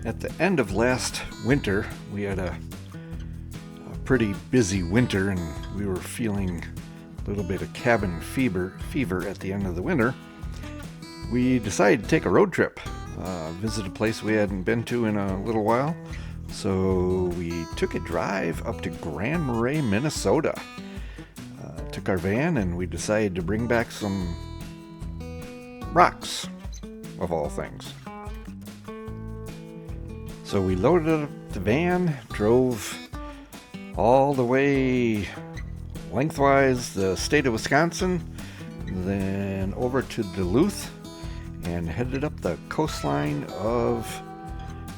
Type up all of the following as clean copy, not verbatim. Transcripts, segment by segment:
At the end of last winter, we had a pretty busy winter, and we were feeling a little bit of cabin fever at the end of the winter. We decided to take a road trip, visit a place we hadn't been to in a little while. So we took a drive up to Marais, Minnesota. Took our van, and we decided to bring back some rocks, of all things. So we loaded up the van, drove all the way lengthwise the state of Wisconsin, then over to Duluth, and headed up the coastline of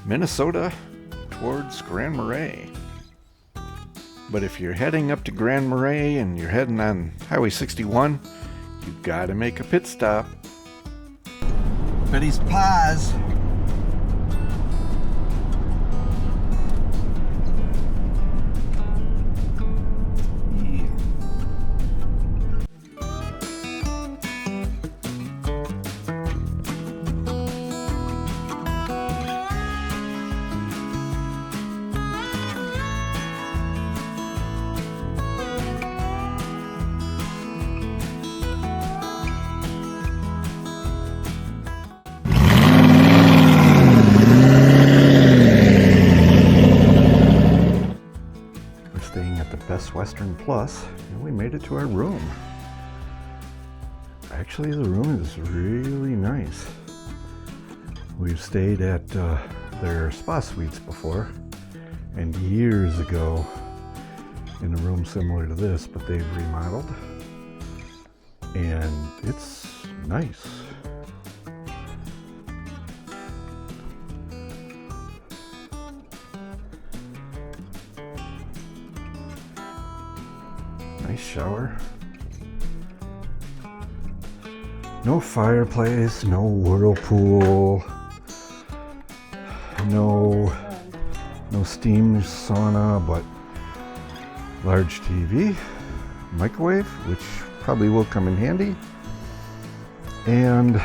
Minnesota towards Marais. But if you're heading up to Marais and you're heading on Highway 61, you gotta make a pit stop. Betty's Paws. Best Western Plus, and we made it to our room. Actually, the room is really nice. We've stayed at their spa suites before, and years ago in a room similar to this, but they've remodeled, and it's nice. Nice shower. No fireplace, no whirlpool, no steam sauna, but large TV, microwave, which probably will come in handy, and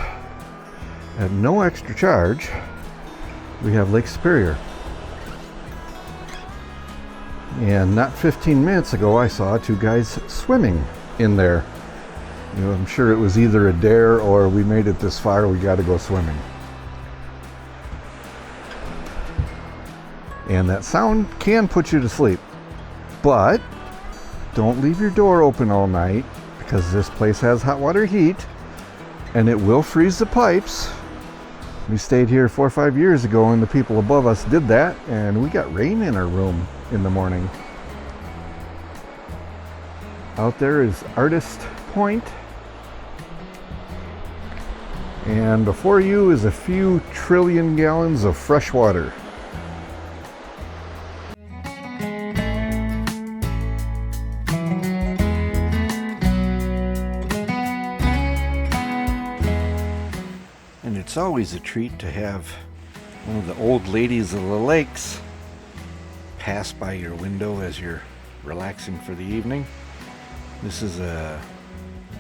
at no extra charge, we have Lake Superior. And not 15 minutes ago, I saw two guys swimming in there. You know, I'm sure it was either a dare or we made it this far, we got to go swimming. And that sound can put you to sleep. But don't leave your door open all night, because this place has hot water heat and it will freeze the pipes. We stayed here 4 or 5 years ago, and the people above us did that, and we got rain in our room in the morning. Out there is Artist Point, and before you is a few trillion gallons of fresh water. And it's always a treat to have one of the old ladies of the lakes pass by your window as you're relaxing for the evening. This is a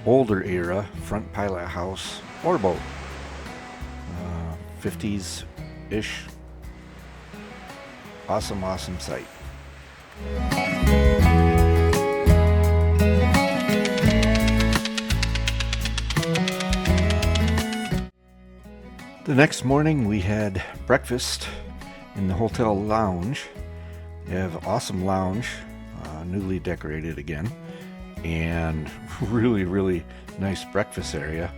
older era front pilot house or boat, 50s-ish. Awesome sight. The next morning we had breakfast in the hotel lounge. They have an awesome lounge, newly decorated again, and really nice breakfast area.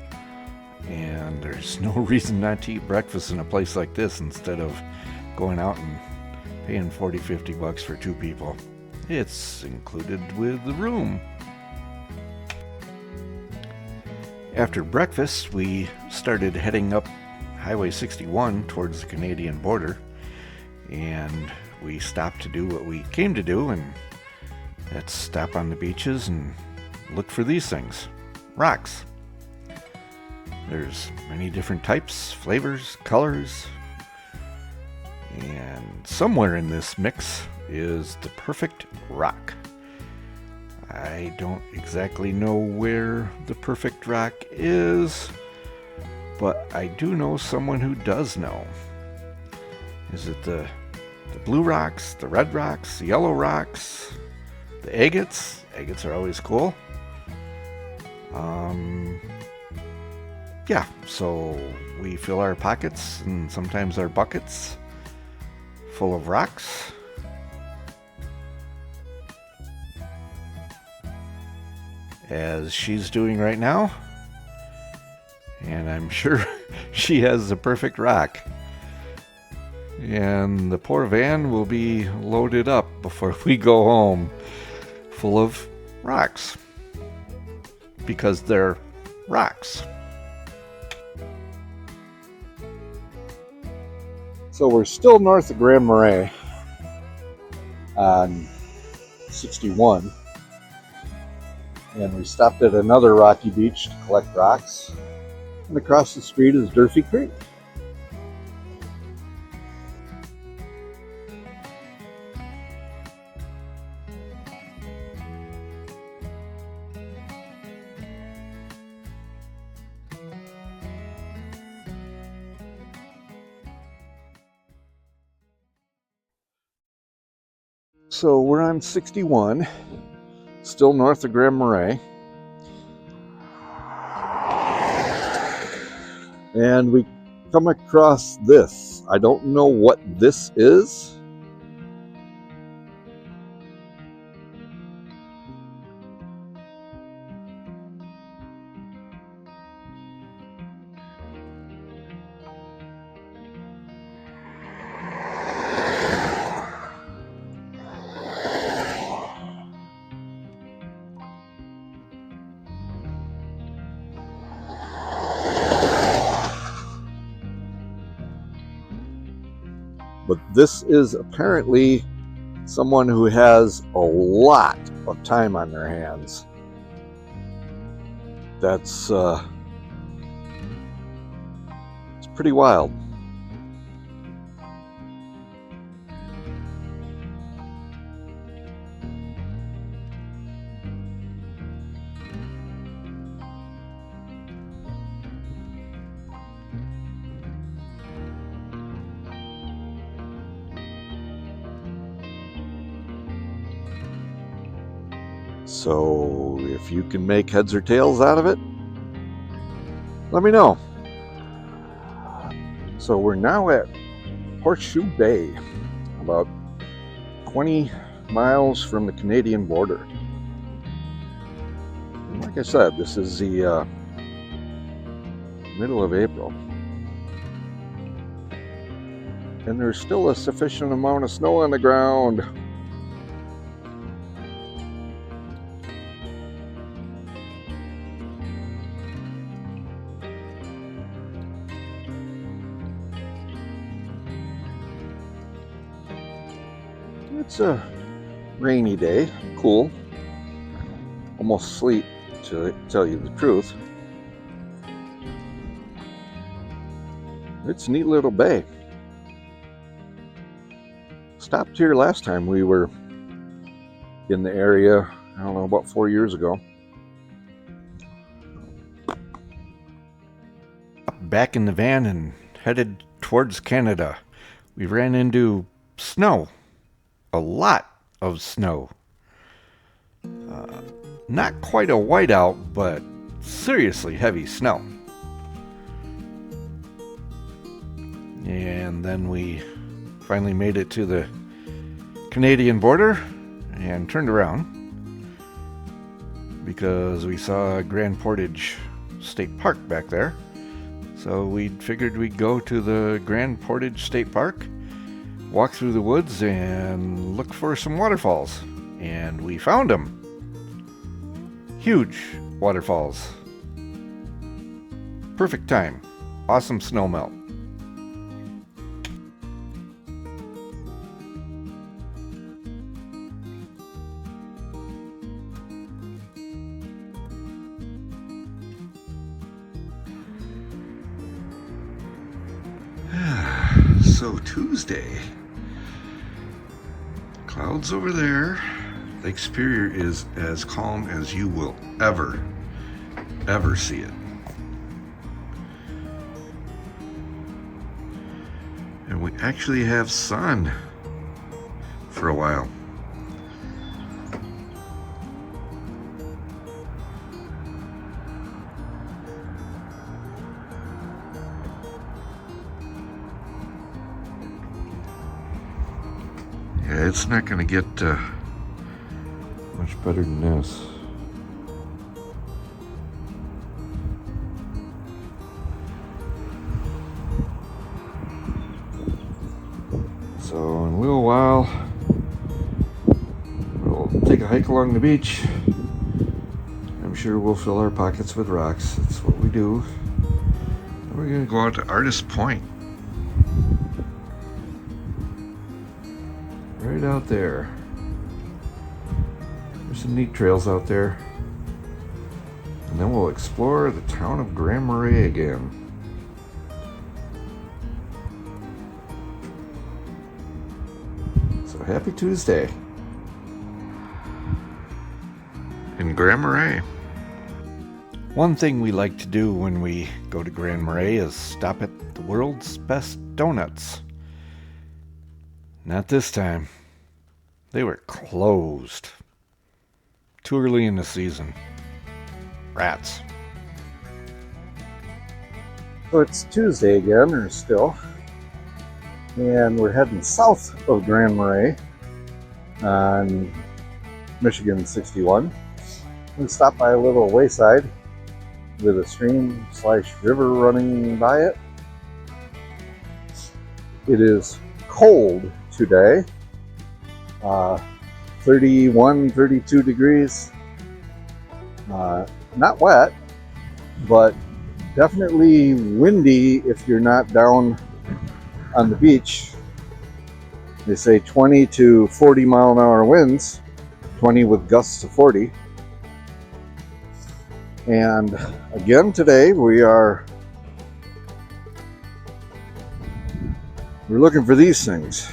And there's no reason not to eat breakfast in a place like this instead of going out and paying $40-50 for two people. It's included with the room. After breakfast, we started heading up Highway 61 towards the Canadian border, and we stopped to do what we came to do, and that's stop on the beaches and look for these things, rocks. There's many different types, flavors, colors, and somewhere in this mix is the perfect rock. I don't exactly know where the perfect rock is, but I do know someone who does know. Is it the blue rocks, the red rocks, the yellow rocks, the agates? Agates are always cool. Yeah, so we fill our pockets and sometimes our buckets full of rocks. As she's doing right now. And I'm sure she has the perfect rock. And the poor van will be loaded up before we go home, full of rocks. Because they're rocks. So we're still north of Grand Marais on 61. And we stopped at another rocky beach to collect rocks. And across the street is Durfee Creek. So we're on 61, still north of Grand Marais. And we come across this. I don't know what this is. But this is apparently someone who has a lot of time on their hands. That's it's pretty wild. So if you can make heads or tails out of it, let me know. So we're now at Horseshoe Bay, about 20 miles from the Canadian border. And like I said, this is the middle of April. And there's still a sufficient amount of snow on the ground. It's a rainy day, cool, almost sleet to tell you the truth. It's a neat little bay. Stopped here last time we were in the area, I don't know, about 4 years ago. Back in the van and headed towards Canada. We ran into snow. A lot of snow. Not quite a whiteout, but seriously heavy snow. And then we finally made it to the Canadian border and turned around because we saw Grand Portage State Park back there. So we figured we'd go to the Grand Portage State Park, walk through the woods and look for some waterfalls. And we found them. Huge waterfalls. Perfect time. Awesome snowmelt. So Tuesday, clouds over there. Lake Superior is as calm as you will ever see it. And we actually have sun for a while. Yeah, it's not going to get much better than this. So in a little while, we'll take a hike along the beach. I'm sure we'll fill our pockets with rocks. That's what we do. And we're going to go out to Artist Point. Right out there. There's some neat trails out there. And then we'll explore the town of Grand Marais again. So happy Tuesday in Grand Marais. One thing we like to do when we go to Grand Marais is stop at the world's best donuts. Not this time. They were closed. Too early in the season. Rats. So it's Tuesday again, or still, and we're heading south of Grand Marais on Michigan 61. We stopped by a little wayside with a stream/river running by it. It is cold today, 31, 32 degrees. Not wet, but definitely windy if you're not down on the beach. They say 20 to 40 mile an hour winds, 20 with gusts to 40. And again today we're looking for these things,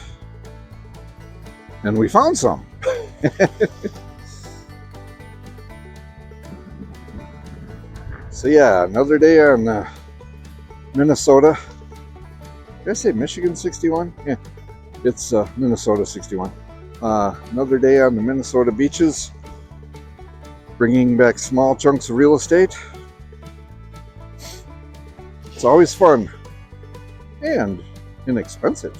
and we found some. So yeah, another day on Minnesota. Did I say Michigan 61? Yeah, it's Minnesota 61. Another day on the Minnesota beaches, bringing back small chunks of real estate. It's always fun and inexpensive.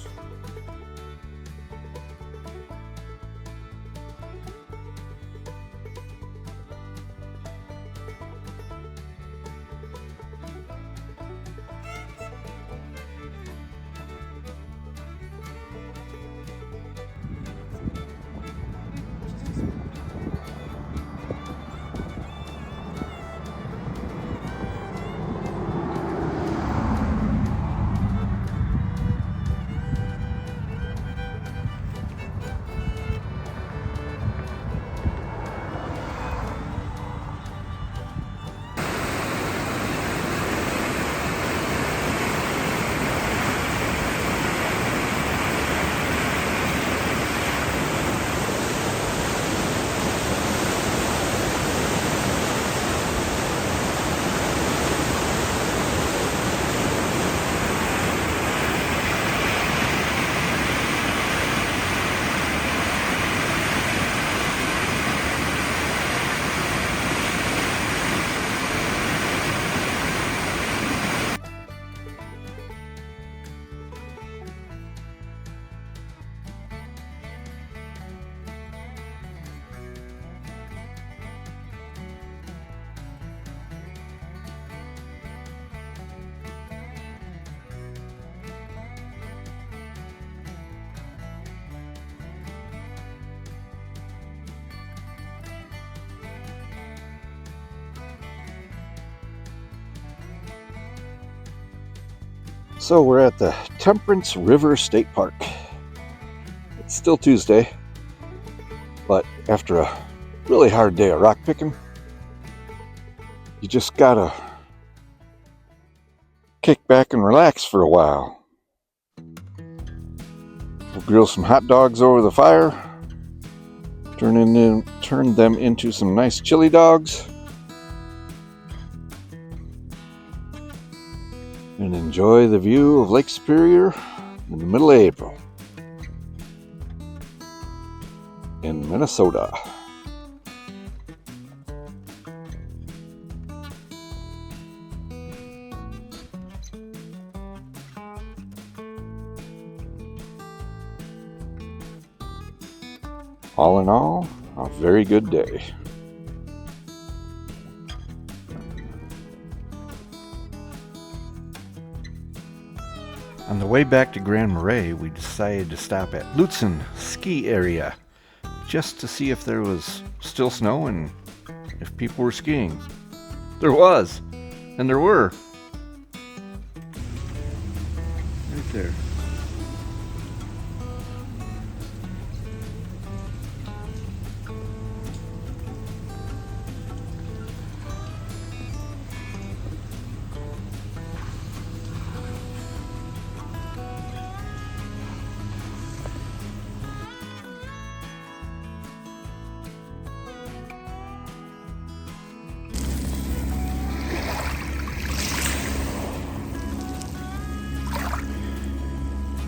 So we're at the Temperance River State Park. It's still Tuesday, but after a really hard day of rock picking, you just gotta kick back and relax for a while. We'll grill some hot dogs over the fire, turn them into some nice chili dogs, and enjoy the view of Lake Superior in the middle of April in Minnesota. All in all, a very good day. On the way back to Grand Marais, we decided to stop at Lutsen ski area just to see if there was still snow and if people were skiing. There was, and there were. Right there.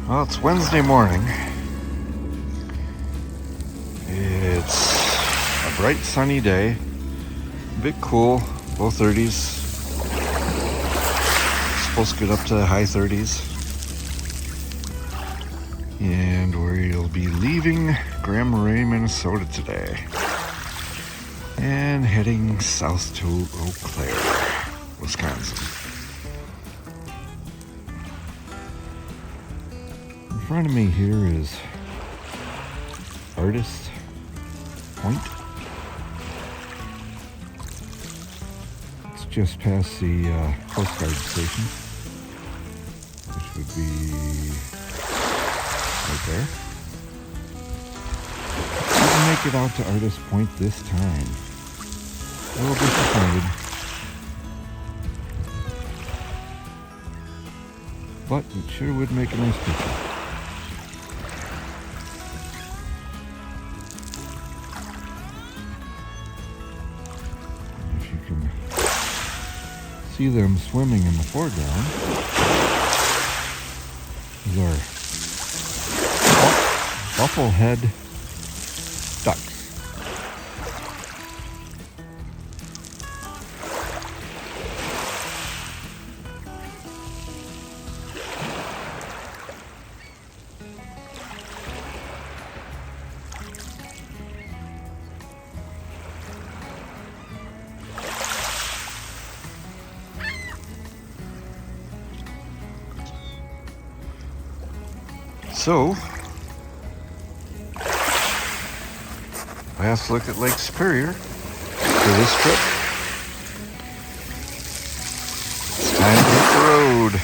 Well, it's Wednesday morning. It's a bright sunny day. A bit cool, low 30s. Supposed to get up to the high 30s. And we'll be leaving Grand Marais, Minnesota today. And heading south to Eau Claire, Wisconsin. In front of me here is Artist Point. It's just past the Coast Guard station, which would be right there. Didn't make it out to Artist Point this time. A little disappointed. But it sure would make a nice picture. See them swimming in the foreground. These are bufflehead ducks. So, last look at Lake Superior for this trip. It's time to hit the road.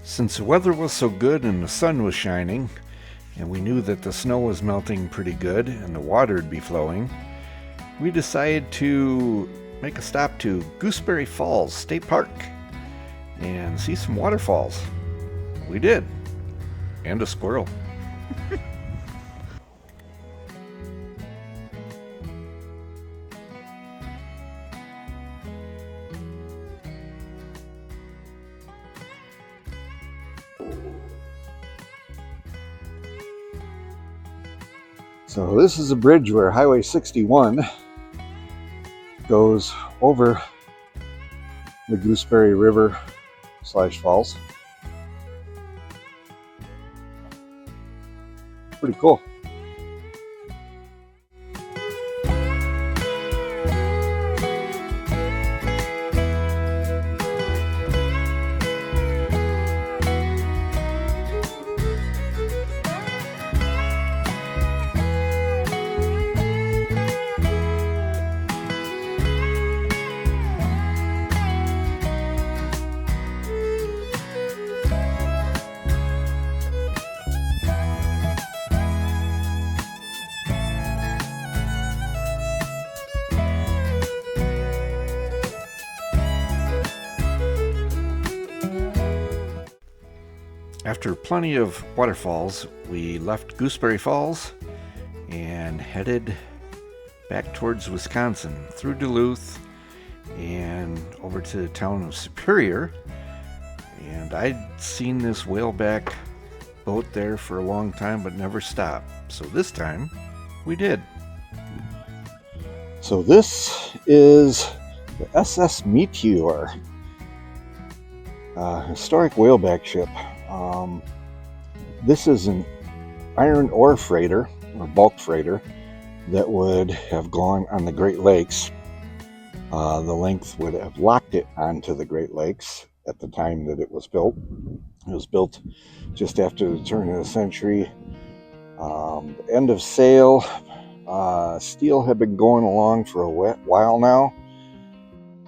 Since the weather was so good and the sun was shining, and we knew that the snow was melting pretty good and the water would be flowing, we decided to make a stop to Gooseberry Falls State Park and see some waterfalls. We did. And a squirrel. So this is a bridge where Highway 61 goes over the Gooseberry River / falls. Pretty cool. After plenty of waterfalls, we left Gooseberry Falls and headed back towards Wisconsin through Duluth and over to the town of Superior. And I'd seen this Whaleback boat there for a long time but never stopped. So this time we did. So this is the SS Meteor, a historic whaleback ship. This is an iron ore freighter or bulk freighter that would have gone on the Great Lakes. The length would have locked it onto the Great Lakes at the time that it was built. It was built just after the turn of the century. The end of sail. Steel had been going along for a while now,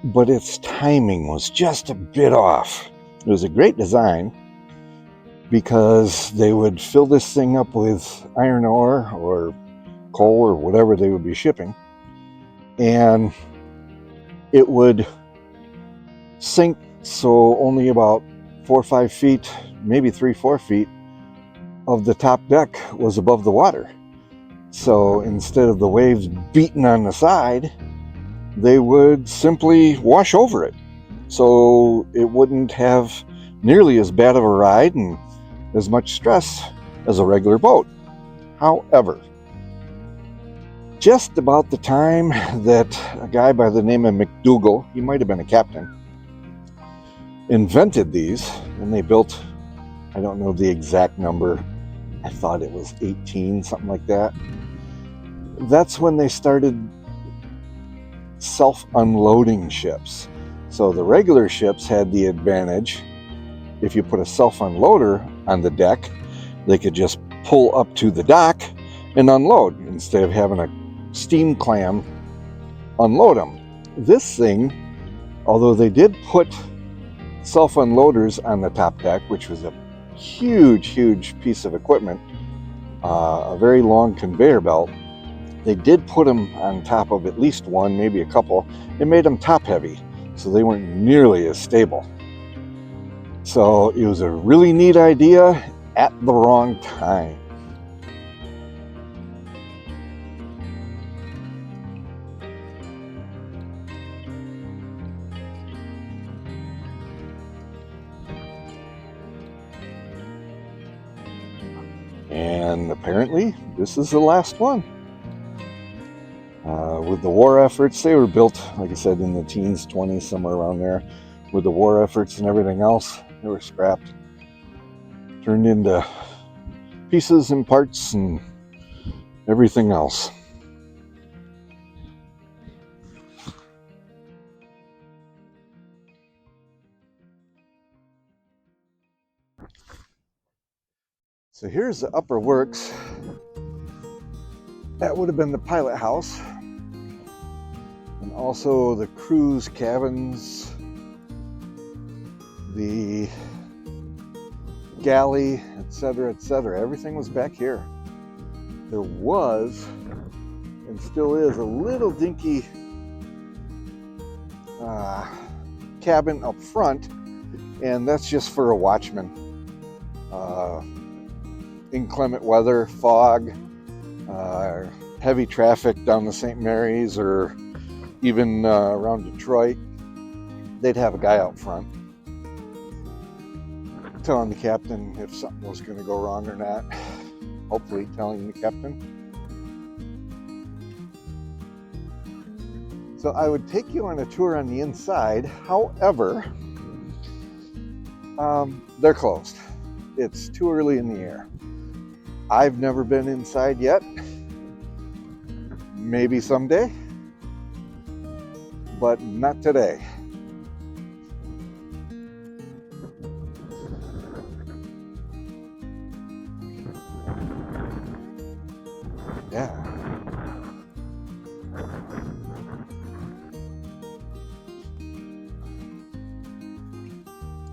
but its timing was just a bit off. It was a great design because they would fill this thing up with iron ore or coal or whatever they would be shipping, and it would sink so only about 4 or 5 feet, maybe 3-4 feet of the top deck was above the water. So instead of the waves beating on the side, they would simply wash over it. So it wouldn't have nearly as bad of a ride and as much stress as a regular boat. However, just about the time that a guy by the name of McDougall, he might have been a captain, invented these, and they built, I don't know the exact number, I thought it was 18, something like that. That's when they started self-unloading ships. So the regular ships had the advantage, if you put a self-unloader on the deck, they could just pull up to the dock and unload instead of having a steam clam unload them. This thing, although they did put self-unloaders on the top deck, which was a huge piece of equipment, a very long conveyor belt, they did put them on top of at least one, maybe a couple. It made them top heavy, so they weren't nearly as stable. So it was a really neat idea at the wrong time. And apparently this is the last one. With the war efforts, they were built, like I said, in the teens, 20s, somewhere around there. With the war efforts and everything else, they were scrapped, turned into pieces and parts and everything else. So here's the upper works. That would have been the pilot house, and also the crew's cabins, the galley, etc., etc. Everything was back here. There was, and still is, a little dinky cabin up front, and that's just for a watchman. Inclement weather, fog, heavy traffic down the St. Mary's or even around Detroit, they'd have a guy out front telling the captain if something was going to go wrong or not. Hopefully telling the captain. So I would take you on a tour on the inside. However, they're closed. It's too early in the year. I've never been inside yet. Maybe someday, but not today. Yeah.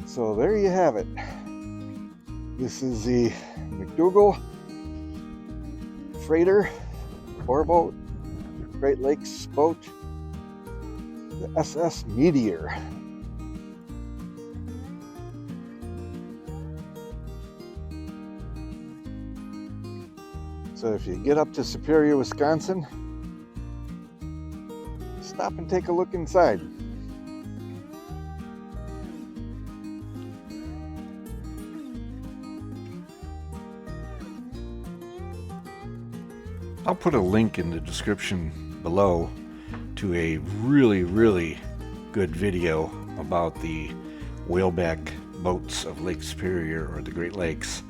So there you have it. This is the McDougall freighter ore boat, Great Lakes boat, the SS Meteor. So if you get up to Superior, Wisconsin, stop and take a look inside. I'll put a link in the description below to a really good video about the whaleback boats of Lake Superior or the Great Lakes.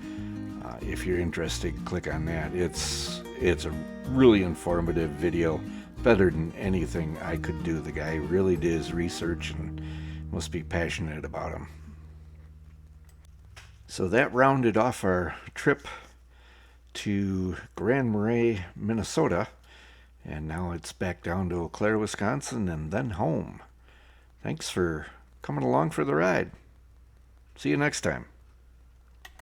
If you're interested, click on that. It's a really informative video, better than anything I could do. The guy really did his research and must be passionate about them. So that rounded off our trip to Grand Marais, Minnesota, and now it's back down to Eau Claire, Wisconsin, and then home. Thanks for coming along for the ride. See you next time.